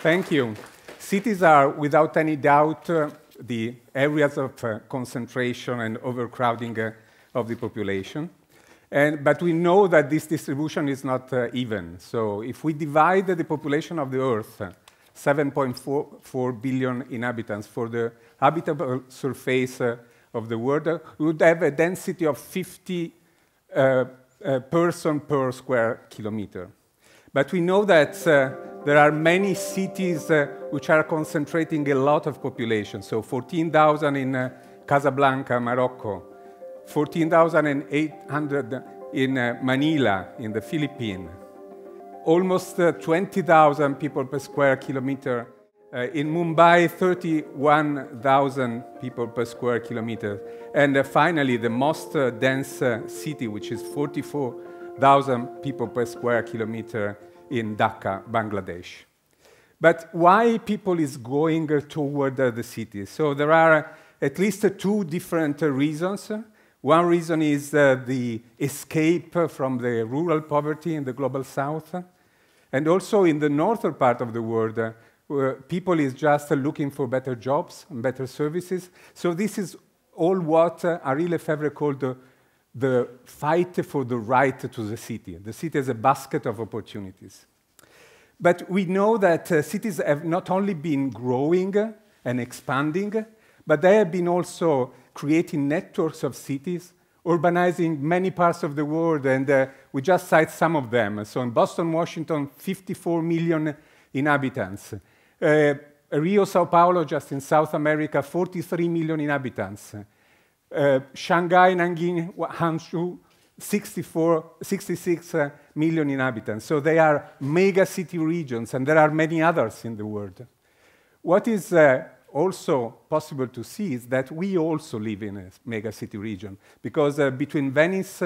Thank you. Cities are, without any doubt, the areas of concentration and overcrowding of the population. But we know that this distribution is not even. So if we divide the population of the Earth, 7.4 billion inhabitants, for the habitable surface of the world, we would have a density of 50 person per square kilometer. But we know that there are many cities which are concentrating a lot of population. So 14,000 in Casablanca, Morocco, 14,800 in Manila, in the Philippines, almost 20,000 people per square kilometer. In Mumbai, 31,000 people per square kilometer. And finally, the most dense city, which is 44,000 people per square kilometer in Dhaka, Bangladesh. But why people is going toward the cities? So there are at least two different reasons. One reason is the escape from the rural poverty in the global south. And also in the northern part of the world, people is just looking for better jobs and better services. So this is all what Henri Lefebvre called the fight for the right to the city. The city is a basket of opportunities. But we know that cities have not only been growing and expanding, but they have been also creating networks of cities, urbanizing many parts of the world, and we just cite some of them. So in Boston, Washington, 54 million inhabitants. Rio, Sao Paulo, just in South America, 43 million inhabitants. Shanghai, Nanjing, Hangzhou, 66 million inhabitants. So they are mega city regions, and there are many others in the world. What is also possible to see is that we also live in a mega city region, because between Venice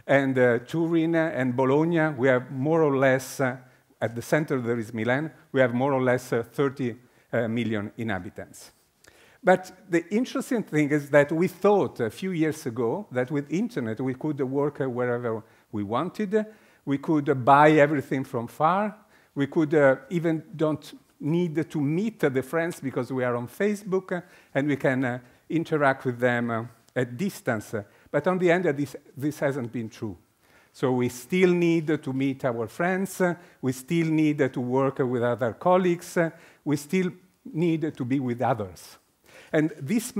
and Turin and Bologna, we have more or less, at the center there is Milan, we have more or less 30 million inhabitants. But the interesting thing is that we thought a few years ago that with internet we could work wherever we wanted, we could buy everything from far, we could even don't need to meet the friends because we are on Facebook and we can interact with them at distance. But on the end, this hasn't been true. So we still need to meet our friends, we still need to work with other colleagues, we still need to be with others. And this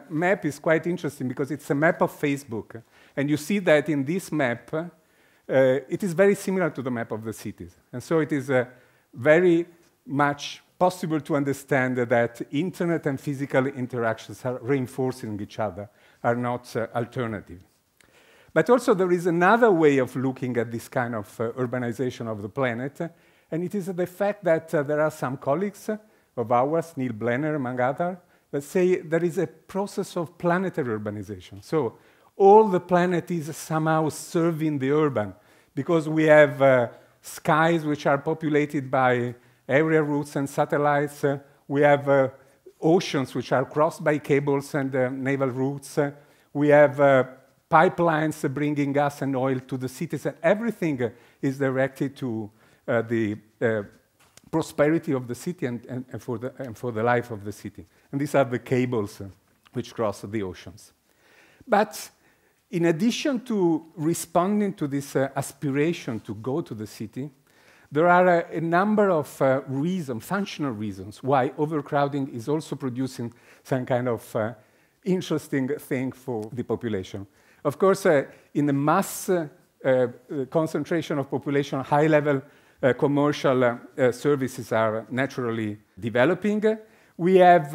map is quite interesting because it's a map of Facebook. And you see that in this map, it is very similar to the map of the cities. And so it is very much possible to understand that internet and physical interactions are reinforcing each other, are not alternative. But also there is another way of looking at this kind of urbanization of the planet, and it is the fact that there are some colleagues of ours, Neil Blenner among others, that say there is a process of planetary urbanization. So all the planet is somehow serving the urban, because we have skies which are populated by area routes and satellites. We have oceans which are crossed by cables and naval routes. We have pipelines bringing gas and oil to the cities, and everything is directed to the prosperity of the city and for the life of the city. And these are the cables which cross the oceans. But in addition to responding to this aspiration to go to the city, there are a number of functional reasons why overcrowding is also producing some kind of interesting thing for the population. Of course, in the mass concentration of population, high-level commercial services are naturally developing. We have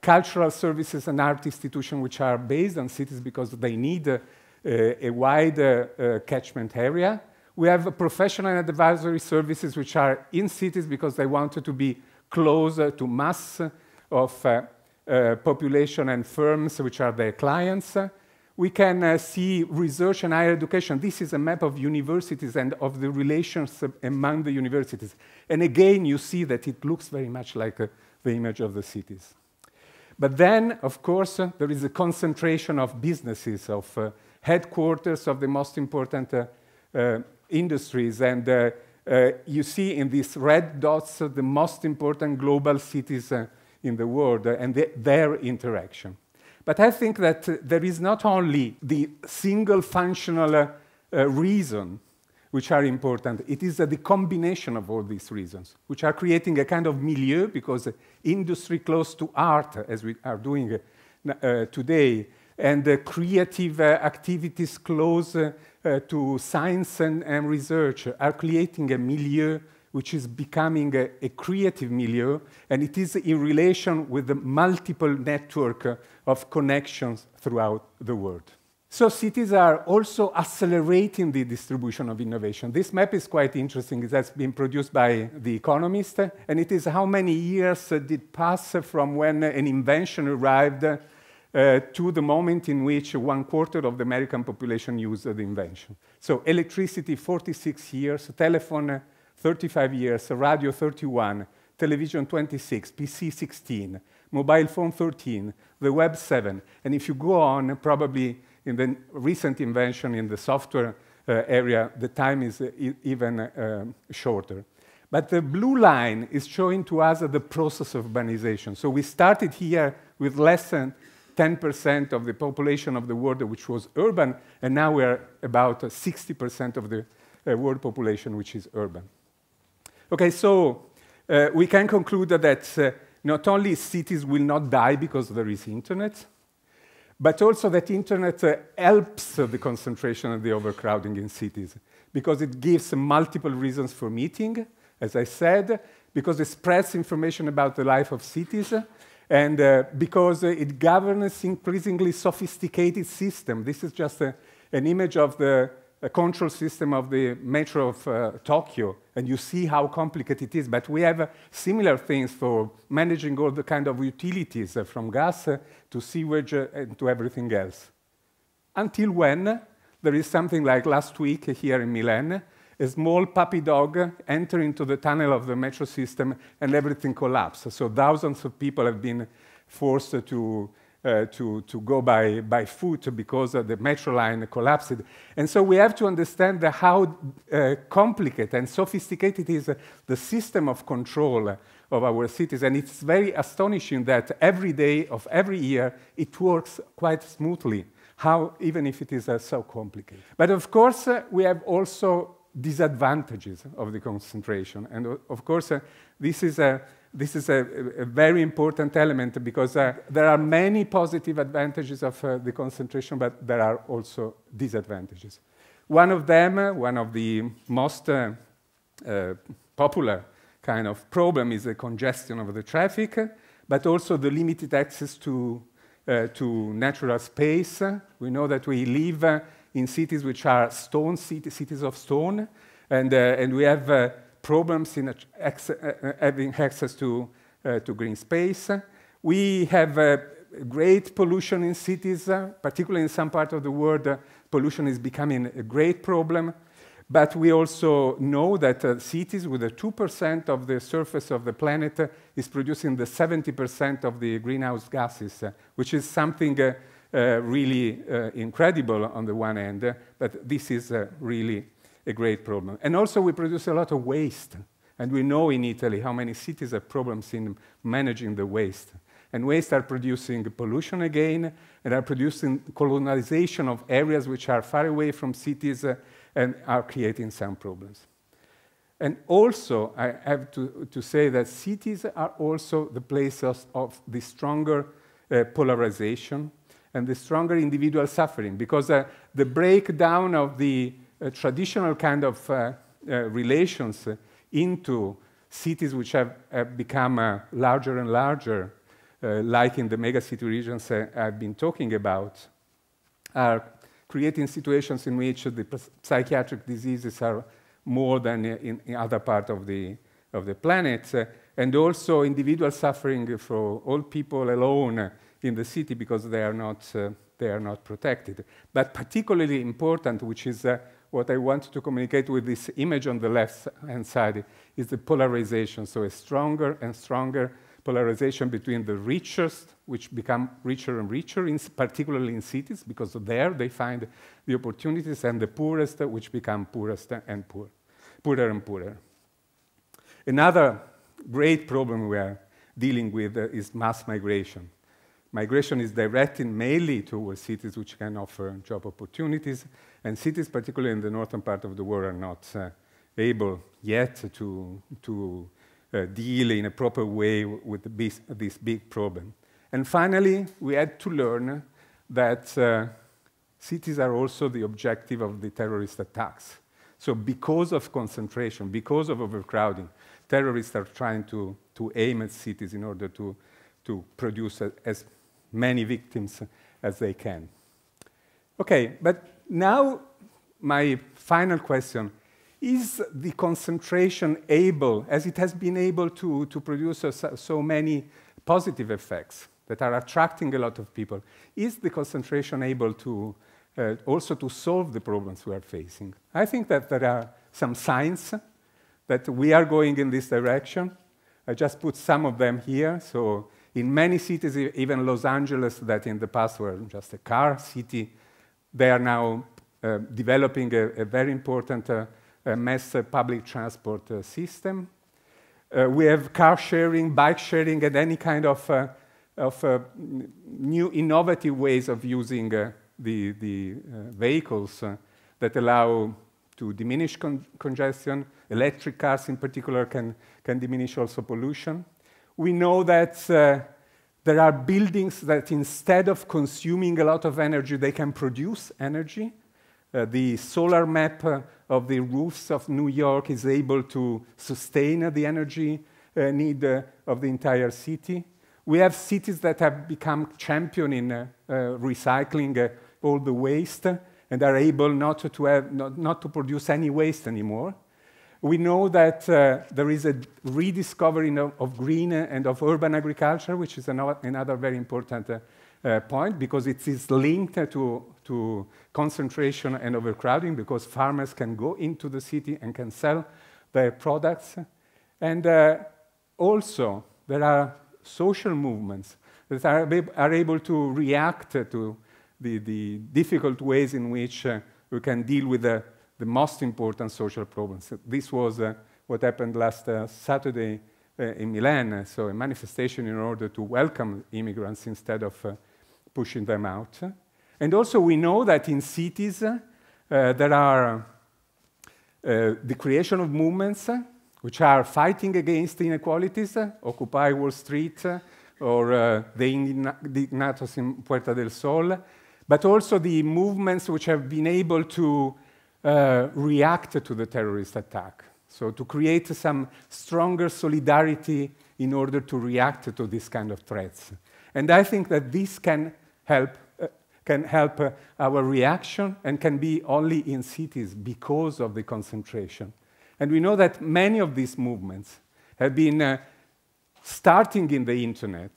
cultural services and art institutions which are based on cities because they need a wide catchment area. We have professional and advisory services which are in cities because they wanted to be closer to mass of population and firms which are their clients. We can see research and higher education. This is a map of universities and of the relations among the universities. And again, you see that it looks very much like the image of the cities. But then, of course, there is a concentration of businesses, of headquarters of the most important industries, and you see in these red dots the most important global cities in the world and their interaction. But I think that there is not only the single functional reason which are important, it is the combination of all these reasons, which are creating a kind of milieu, because industry close to art, as we are doing today, and creative activities close to science and research are creating a milieu which is becoming a creative milieu, and it is in relation with the multiple network of connections throughout the world. So cities are also accelerating the distribution of innovation. This map is quite interesting. It has been produced by The Economist, and it is how many years did pass from when an invention arrived to the moment in which 1/4 of the American population used the invention. So electricity, 46 years, telephone, 35 years, radio, 31, television, 26, PC, 16, mobile phone, 13, the web, 7. And if you go on, probably in the recent invention in the software area, the time is even shorter. But the blue line is showing to us the process of urbanization. So we started here with less than 10% of the population of the world which was urban, and now we're about 60% of the world population which is urban. Okay, so we can conclude that not only cities will not die because there is internet, but also that internet helps the concentration and the overcrowding in cities, because it gives multiple reasons for meeting, as I said, because it spreads information about the life of cities, and because it governs increasingly sophisticated system. This is just an image of the control system of the metro of Tokyo, and you see how complicated it is. But we have similar things for managing all the kind of utilities, from gas to sewage and to everything else. Until when there is something like last week here in Milan, a small puppy dog entered into the tunnel of the metro system and everything collapsed. So thousands of people have been forced to go by foot because the metro line collapsed. And so we have to understand how complicated and sophisticated is the system of control of our cities. And it's very astonishing that every day of every year it works quite smoothly, even if it is so complicated. But of course, we have also disadvantages of the concentration. And of course, this is a very important element, because there are many positive advantages of the concentration, but there are also disadvantages. One of them, one of the most popular kind of problem, is the congestion of the traffic, but also the limited access to natural space. We know that we live in cities which are cities of stone, and we have problems in having access to green space. We have great pollution in cities, particularly in some part of the world. Pollution is becoming a great problem. But we also know that cities with 2% of the surface of the planet is producing the 70% of the greenhouse gases, which is something really incredible on the one hand, but this is really a great problem. And also we produce a lot of waste, and we know in Italy how many cities have problems in managing the waste. And waste are producing pollution again, and are producing colonization of areas which are far away from cities and are creating some problems. And also, I have to say that cities are also the places of the stronger polarization and the stronger individual suffering, because the breakdown of the traditional kind of relations into cities which have become larger and larger, like in the megacity regions I've been talking about, are creating situations in which the psychiatric diseases are more than in other parts of the planet, and also individual suffering for old people alone in the city because they are not protected. But particularly important, which is what I want to communicate with this image on the left-hand side, is the polarization. So a stronger and stronger polarization between the richest, which become richer and richer, particularly in cities, because there they find the opportunities, and the poorest, which become poorest and poor. poorer and poorer. Another great problem we are dealing with is mass migration. Migration is directed mainly towards cities which can offer job opportunities, and cities, particularly in the northern part of the world, are not able yet to deal in a proper way with this big problem. And finally, we had to learn that cities are also the objective of the terrorist attacks. So because of concentration, because of overcrowding, terrorists are trying to aim at cities in order to produce as many victims as they can. Okay, but now my final question: is the concentration able, as it has been able to produce so many positive effects that are attracting a lot of people, is the concentration able to also to solve the problems we are facing? I think that there are some signs that we are going in this direction. I just put some of them here. So in many cities, even Los Angeles, that in the past were just a car city, they are now developing a very important mass public transport system. We have car sharing, bike sharing, and any kind of new innovative ways of using the vehicles that allow to diminish congestion. Electric cars in particular can diminish also pollution. We know that there are buildings that instead of consuming a lot of energy, they can produce energy. The solar map of the roofs of New York is able to sustain the energy need of the entire city. We have cities that have become champion in recycling all the waste and are able not to produce any waste anymore. We know that there is a rediscovery of green and of urban agriculture, which is another very important point, because it is linked to concentration and overcrowding, because farmers can go into the city and can sell their products. And also, there are social movements that are able to react to the difficult ways in which we can deal with the most important social problems. This was what happened last Saturday in Milan, so a manifestation in order to welcome immigrants instead of pushing them out. And also we know that in cities there are the creation of movements which are fighting against inequalities, Occupy Wall Street or the Indignados in Puerta del Sol, but also the movements which have been able to react to the terrorist attack. So to create some stronger solidarity in order to react to this kind of threats. And I think that this can help our reaction and can be only in cities because of the concentration. And we know that many of these movements have been starting in the internet,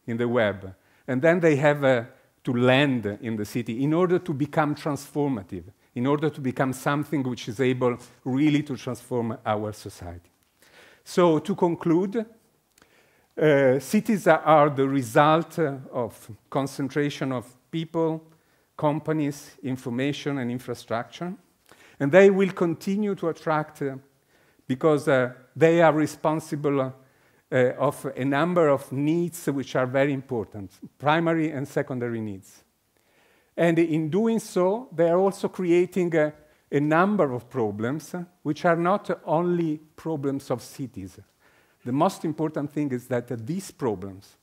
in the web, and then they have to land in the city in order to become transformative, in order to become something which is able really to transform our society. So to conclude, cities are the result of concentration of people, companies, information, and infrastructure. And they will continue to attract because they are responsible of a number of needs which are very important, primary and secondary needs. And in doing so, they are also creating a number of problems which are not only problems of cities. The most important thing is that these problems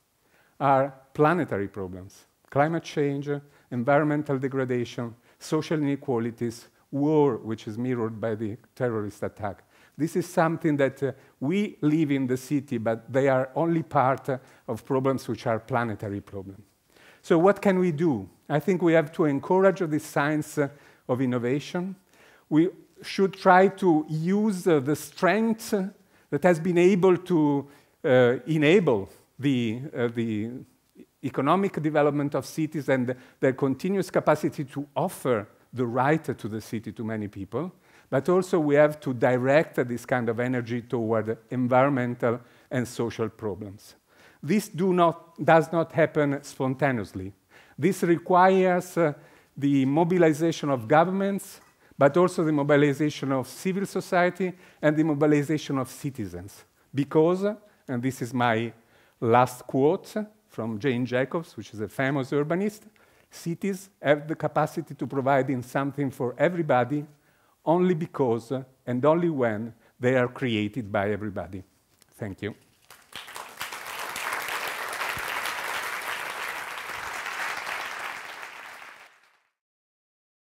are planetary problems. Climate change, environmental degradation, social inequalities, war, which is mirrored by the terrorist attack. This is something that we live in the city, but they are only part of problems which are planetary problems. So what can we do? I think we have to encourage the science of innovation. We should try to use the strength that has been able to enable the economic development of cities and their continuous capacity to offer the right to the city to many people. But also we have to direct this kind of energy toward environmental and social problems. This does not happen spontaneously. This requires the mobilization of governments, but also the mobilization of civil society and the mobilization of citizens. Because, and this is my last quote from Jane Jacobs, which is a famous urbanist, cities have the capacity to provide in something for everybody only because and only when they are created by everybody. Thank you.